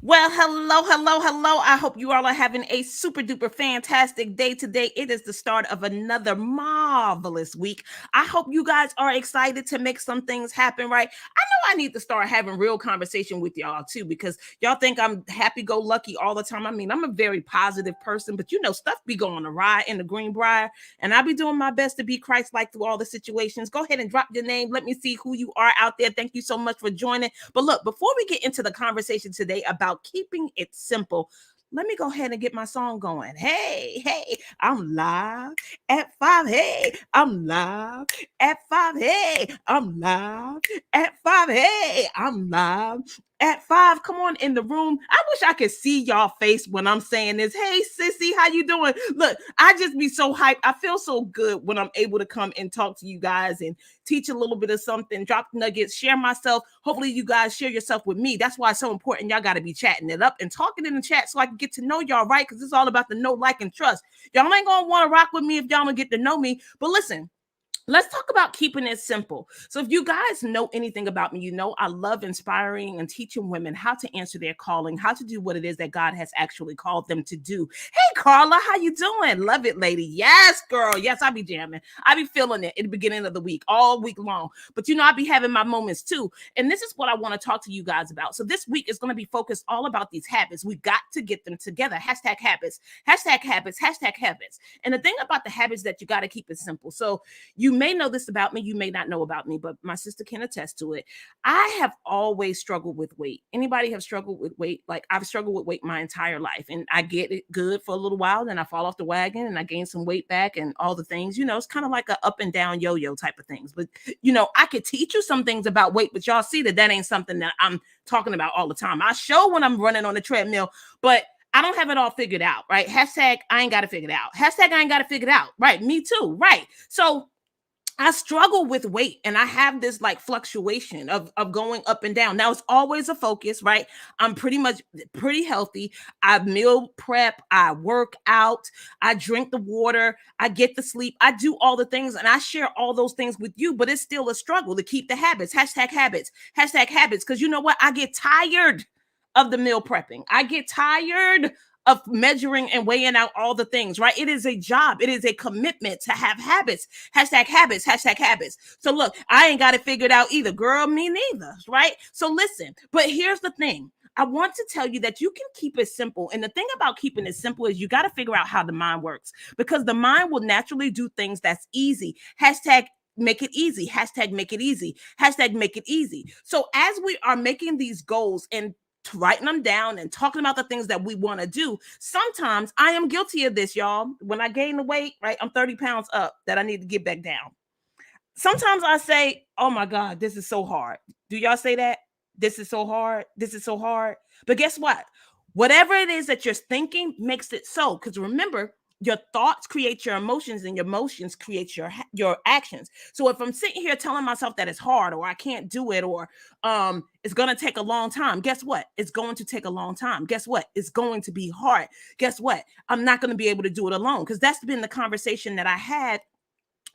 Well, hello, hello, hello. I hope you all are having a super duper fantastic day today. It is the start of another marvelous week. I hope you guys are excited to make some things happen, right? I know I need to start having real conversation with y'all too because y'all think I'm happy go lucky all the time. I mean, I'm a very positive person, but stuff be going awry in the Greenbrier, and I be doing my best to be Christ like through all the situations. Go ahead and drop your name. Let me see who you are out there. Thank you so much for joining. But look, before we get into the conversation today about keeping it simple, let me go ahead and get my song going. Hey, hey, I'm live at 5. Hey, I'm live at 5. Hey, I'm live at 5. Hey, I'm live at 5. Come on in the room. I wish I could see y'all face when I'm saying this. Hey, sissy, how you doing? Look, I just be so hyped. I feel so good when I'm able to come and talk to you guys and teach a little bit of something, drop nuggets, share myself. Hopefully, you guys share yourself with me. That's why it's so important. Y'all got to be chatting it up and talking in the chat so I can get to know y'all, right? Because it's all about the know, like, and trust. Y'all ain't going to want to rock with me if y'all don't get to know me. But listen, let's talk about keeping it simple. So, if you guys know anything about me, I love inspiring and teaching women how to answer their calling, how to do what it is that God has actually called them to do. Hey, Carla, how you doing? Love it, lady. Yes, girl. Yes, I be jamming. I be feeling it at the beginning of the week, all week long. But I be having my moments too. And this is what I want to talk to you guys about. So this week is going to be focused all about these habits. We've got to get them together. Hashtag habits. Hashtag habits. Hashtag habits. And the thing about the habits that you got to keep it simple. So you may know this about me, you may not know about me, but my sister can attest to it. I have always struggled with weight. Anybody have struggled with weight? Like, I've struggled with weight my entire life, and I get it good for a little while, then I fall off the wagon and I gain some weight back and all the things. It's kind of like a up and down yo-yo type of things. But I could teach you some things about weight, but y'all see that ain't something that I'm talking about all the time. I show when I'm running on the treadmill, but I don't have it all figured out, right? Hashtag I ain't got to figure it out. Hashtag I ain't got to figure it out, right? Me too, right? So I struggle with weight, and I have this like fluctuation of going up and down. Now it's always a focus, right? I'm pretty healthy. I meal prep, I work out, I drink the water, I get the sleep, I do all the things, and I share all those things with you, but it's still a struggle to keep the habits. Hashtag habits, hashtag habits. Because you know what? I get tired of the meal prepping. I get tired of measuring and weighing out all the things, right? It is a job. It is a commitment to have habits. Hashtag habits, hashtag habits. So look, I ain't got it figured out either. Girl, me neither, right? So listen, but here's the thing. I want to tell you that you can keep it simple. And the thing about keeping it simple is you got to figure out how the mind works, because the mind will naturally do things that's easy. Hashtag make it easy. Hashtag make it easy. Hashtag make it easy. So as we are making these goals and writing them down and talking about the things that we want to do, sometimes I am guilty of this, y'all. When I gain the weight, right, I'm 30 pounds up that I need to get back down. Sometimes I say, oh my God, this is so hard. Do y'all say that? This is so hard. This is so hard. But guess what? Whatever it is that you're thinking makes it so. Because remember, your thoughts create your emotions, and your emotions create your actions. So if I'm sitting here telling myself that it's hard, or I can't do it, or it's going to take a long time, guess what? It's going to take a long time. Guess what? It's going to be hard. Guess what? I'm not going to be able to do it alone, because that's been the conversation that I had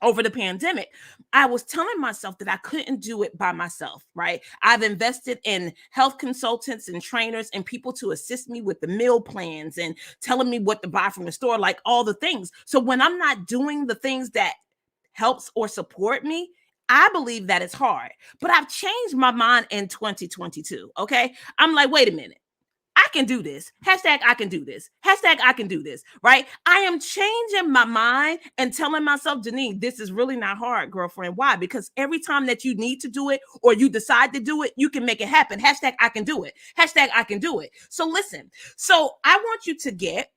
over the pandemic. I was telling myself that I couldn't do it by myself, right? I've invested in health consultants and trainers and people to assist me with the meal plans and telling me what to buy from the store, like all the things. So when I'm not doing the things that helps or support me, I believe that it's hard. But I've changed my mind in 2022, okay? I'm like, wait a minute. I can do this. Hashtag I can do this. Hashtag I can do this, right? I am changing my mind and telling myself, Janine, this is really not hard, girlfriend. Why? Because every time that you need to do it or you decide to do it, you can make it happen. Hashtag I can do it. Hashtag I can do it. So listen, so I want you to get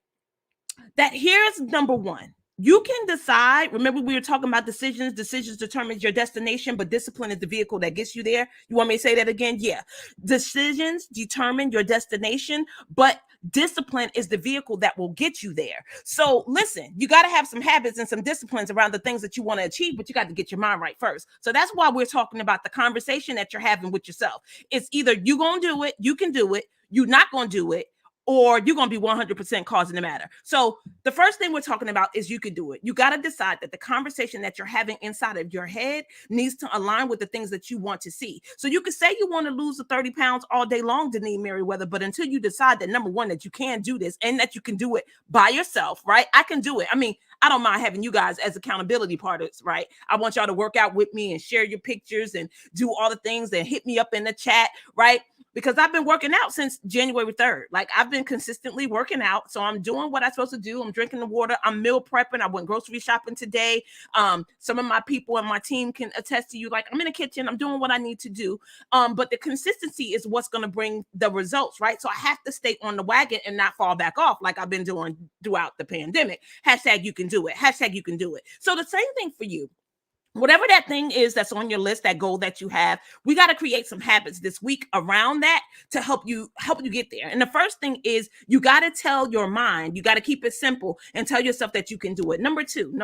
that. Here's number one. You can decide. Remember, we were talking about decisions. Decisions determines your destination, but discipline is the vehicle that gets you there. You want me to say that again? Yeah. Decisions determine your destination, but discipline is the vehicle that will get you there. So listen, you got to have some habits and some disciplines around the things that you want to achieve, but you got to get your mind right first. So that's why we're talking about the conversation that you're having with yourself. It's either you going to do it, you can do it, you're not going to do it, or you're going to be 100% causing the matter. So the first thing we're talking about is you can do it. You got to decide that the conversation that you're having inside of your head needs to align with the things that you want to see. So you can say you want to lose the 30 pounds all day long, Denise Merriweather, but until you decide that, number one, that you can do this and that you can do it by yourself, right? I can do it. I mean, I don't mind having you guys as accountability partners, right? I want y'all to work out with me and share your pictures and do all the things and hit me up in the chat, right? Because I've been working out since January 3rd. Like, I've been consistently working out. So I'm doing what I'm supposed to do. I'm drinking the water. I'm meal prepping. I went grocery shopping today. Some of my people and my team can attest to you. Like, I'm in the kitchen. I'm doing what I need to do. But the consistency is what's going to bring the results, right? So I have to stay on the wagon and not fall back off like I've been doing throughout the pandemic. Hashtag you can do it. Hashtag you can do it. So the same thing for you. Whatever that thing is that's on your list, that goal that you have, we got to create some habits this week around that to help you get there. And the first thing is you got to tell your mind, you got to keep it simple and tell yourself that you can do it. Number two,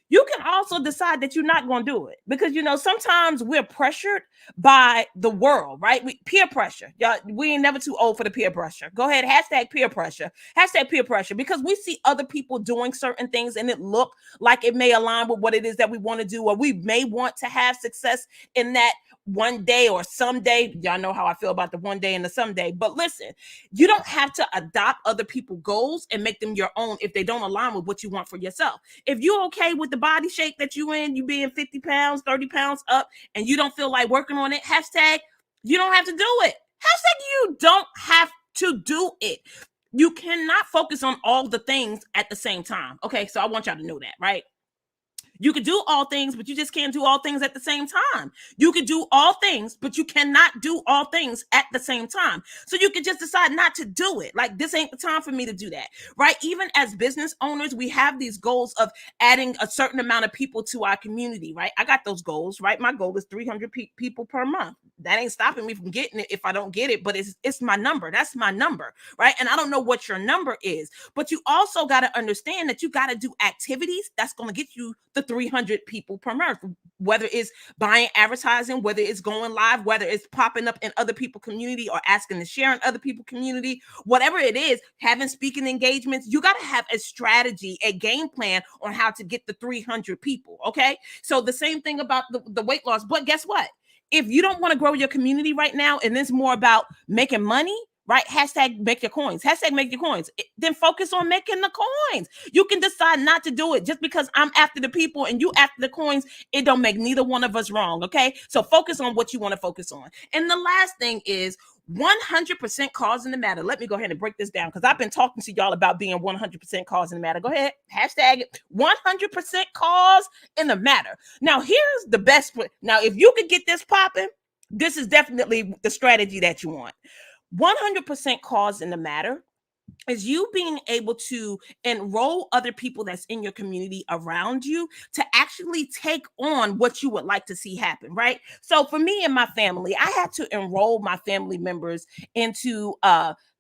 you can also decide that you're not going to do it, because, you know, sometimes we're pressured by the world, right? Peer pressure. Y'all, we ain't never too old for the peer pressure. Go ahead, hashtag peer pressure. Hashtag peer pressure, because we see other people doing certain things and it look like it may align with what it is that we want to do, or we may want to have success in that one day or someday. Y'all know how I feel about the one day and the someday. But listen, you don't have to adopt other people's goals and make them your own if they don't align with what you want for yourself. If you're okay with the body shape that you in, you being 50 pounds, 30 pounds up, and you don't feel like working on it, hashtag you don't have to do it. Hashtag you don't have to do it. You cannot focus on all the things at the same time. Okay, so I want y'all to know that, right? You can do all things, but you just can't do all things at the same time. You can do all things, but you cannot do all things at the same time. So you can just decide not to do it. Like, this ain't the time for me to do that, right? Even as business owners, we have these goals of adding a certain amount of people to our community, right? I got those goals, right? My goal is 300 people per month. That ain't stopping me from getting it if I don't get it, but it's my number. That's my number, right? And I don't know what your number is, but you also got to understand that you got to do activities that's going to get you the 300 people per month, whether it's buying advertising, whether it's going live, whether it's popping up in other people's community or asking to share in other people's community, whatever it is, having speaking engagements. You got to have a strategy, a game plan on how to get the 300 people. Okay. So the same thing about the weight loss. But guess what? If you don't want to grow your community right now, and it's more about making money, right? Hashtag make your coins. Hashtag make your coins. Then focus on making the coins. You can decide not to do it. Just because I'm after the people and you after the coins, it don't make neither one of us wrong. Okay. So focus on what you want to focus on. And the last thing is 100% cause in the matter. Let me go ahead and break this down, because I've been talking to y'all about being 100% cause in the matter. Go ahead. Hashtag it. 100% cause in the matter. Now, here's the best. Now, if you could get this popping, this is definitely the strategy that you want. 100% cause in the matter is you being able to enroll other people that's in your community around you to actually take on what you would like to see happen, right? So for me and my family, I had to enroll my family members into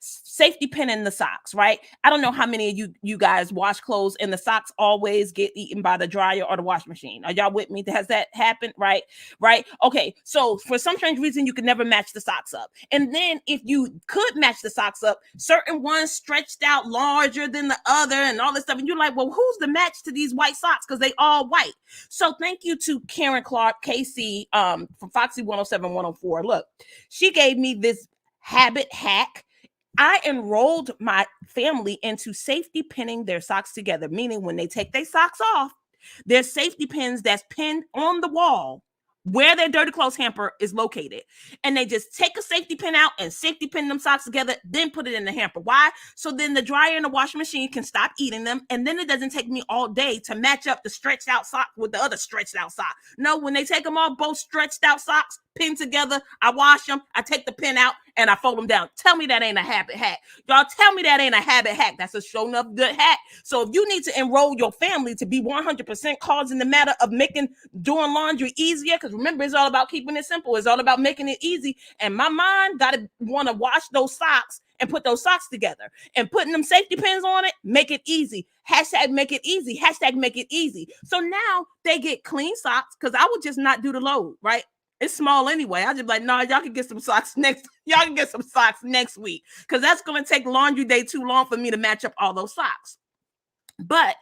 safety pin in the socks, right? I don't know how many of you guys wash clothes and the socks always get eaten by the dryer or the wash machine. Are y'all with me? Has that happened? Right? Okay. So for some strange reason, you could never match the socks up. And then if you could match the socks up, certain ones stretched out larger than the other and all this stuff. And you're like, well, who's the match to these white socks? Because they all white. So thank you to Karen Clark, KC, from Foxy 107, 104. Look, she gave me this habit hack. I enrolled my family into safety pinning their socks together, meaning when they take their socks off, there's safety pins that's pinned on the wall where their dirty clothes hamper is located. And they just take a safety pin out and safety pin them socks together, then put it in the hamper. Why? So then the dryer and the washing machine can stop eating them. And then it doesn't take me all day to match up the stretched out sock with the other stretched out sock. No, when they take them all, both stretched out socks, pinned together, I wash them, I take the pin out, and I fold them down. Tell me that ain't a habit hack. Y'all tell me that ain't a habit hack. That's a show enough good hack. So if you need to enroll your family to be 100% causing the matter of making doing laundry easier, because remember, it's all about keeping it simple. It's all about making it easy. And my mind got to want to wash those socks and put those socks together, and putting them safety pins on it, make it easy. Hashtag make it easy. Hashtag make it easy. So now they get clean socks, because I would just not do the load, right? It's small anyway. I just be like, no, y'all can get some socks next. Y'all can get some socks next week because that's going to take laundry day too long for me to match up all those socks. But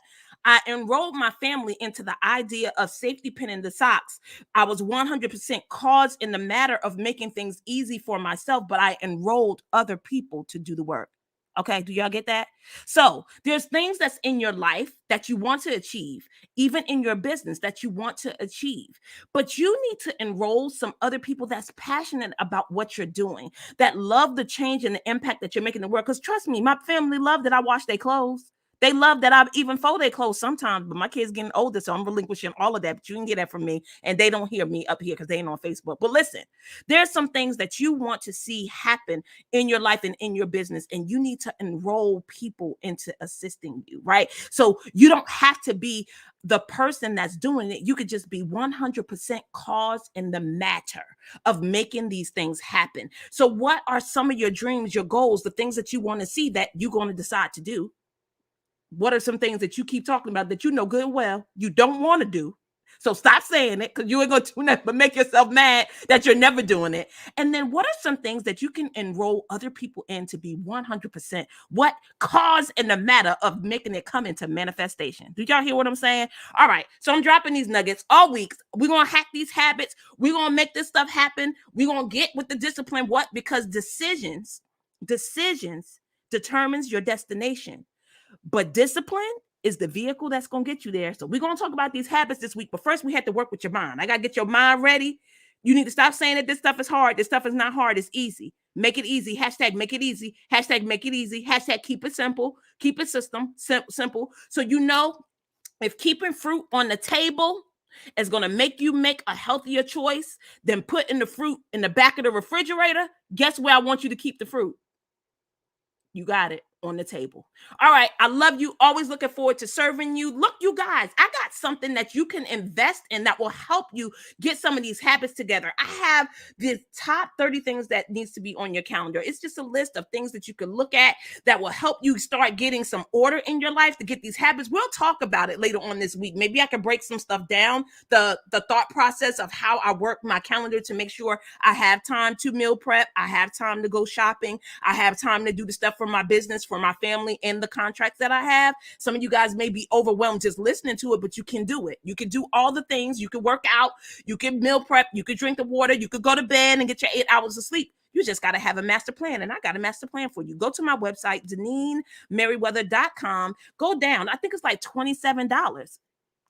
I enrolled my family into the idea of safety pinning the socks. I was 100% cause in the matter of making things easy for myself, but I enrolled other people to do the work. Okay, do y'all get that? So there's things that's in your life that you want to achieve, even in your business that you want to achieve. But you need to enroll some other people that's passionate about what you're doing, that love the change and the impact that you're making in the world. Because trust me, my family love that I wash their clothes. They love that I even fold their clothes sometimes, but my kids getting older, so I'm relinquishing all of that. But you can get that from me, and they don't hear me up here because they ain't on Facebook. But listen, there's some things that you want to see happen in your life and in your business, and you need to enroll people into assisting you, right? So you don't have to be the person that's doing it. You could just be 100% cause in the matter of making these things happen. So what are some of your dreams, your goals, the things that you want to see that you're going to decide to do? What are some things that you keep talking about that you know good and well you don't want to do? So stop saying it because you ain't going to do nothing but make yourself mad that you're never doing it. And then what are some things that you can enroll other people in to be 100% what cause in the matter of making it come into manifestation? Did y'all hear what I'm saying? All right. So I'm dropping these nuggets all weeks. We're going to hack these habits. We're going to make this stuff happen. We're going to get with the discipline. What? Because decisions determines your destination. But discipline is the vehicle that's going to get you there. So we're going to talk about these habits this week. But first, we have to work with your mind. I got to get your mind ready. You need to stop saying that this stuff is hard. This stuff is not hard. It's easy. Make it easy. Hashtag make it easy. Hashtag make it easy. Hashtag keep it simple. Keep it simple. So you know, if keeping fruit on the table is going to make you make a healthier choice than putting the fruit in the back of the refrigerator, guess where I want you to keep the fruit? You got it on the table. All right. I love you. Always looking forward to serving you. Look, you guys, I got something that you can invest in that will help you get some of these habits together. I have the top 30 things that needs to be on your calendar. It's just a list of things that you can look at that will help you start getting some order in your life to get these habits. We'll talk about it later on this week. Maybe I can break some stuff down, the thought process of how I work my calendar to make sure I have time to meal prep. I have time to go shopping. I have time to do the stuff for my business, for my family, and the contracts that I have. Some of you guys may be overwhelmed just listening to it, but you can do it. You can do all the things. You can work out. You can meal prep. You can drink the water. You could go to bed and get your 8 hours of sleep. You just got to have a master plan. And I got a master plan for you. Go to my website, DenineMerriweather.com. Go down. I think it's like $27.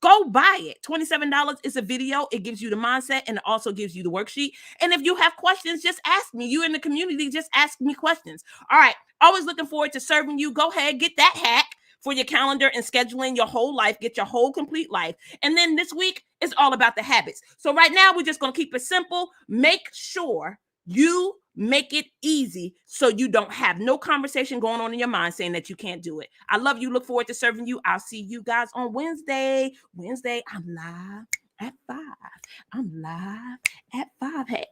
Go buy it. $27 is a video. It gives you the mindset and it also gives you the worksheet. And if you have questions, just ask me. You in the community, just ask me questions. All right. Always looking forward to serving you. Go ahead, get that hack for your calendar and scheduling your whole life. Get your whole complete life. And then this week is all about the habits. So right now, we're just going to keep it simple. Make sure you make it easy so you don't have no conversation going on in your mind saying that you can't do it. I love you. Look forward to serving you. I'll see you guys on Wednesday. I'm live at 5. I'm live at 5. Hey,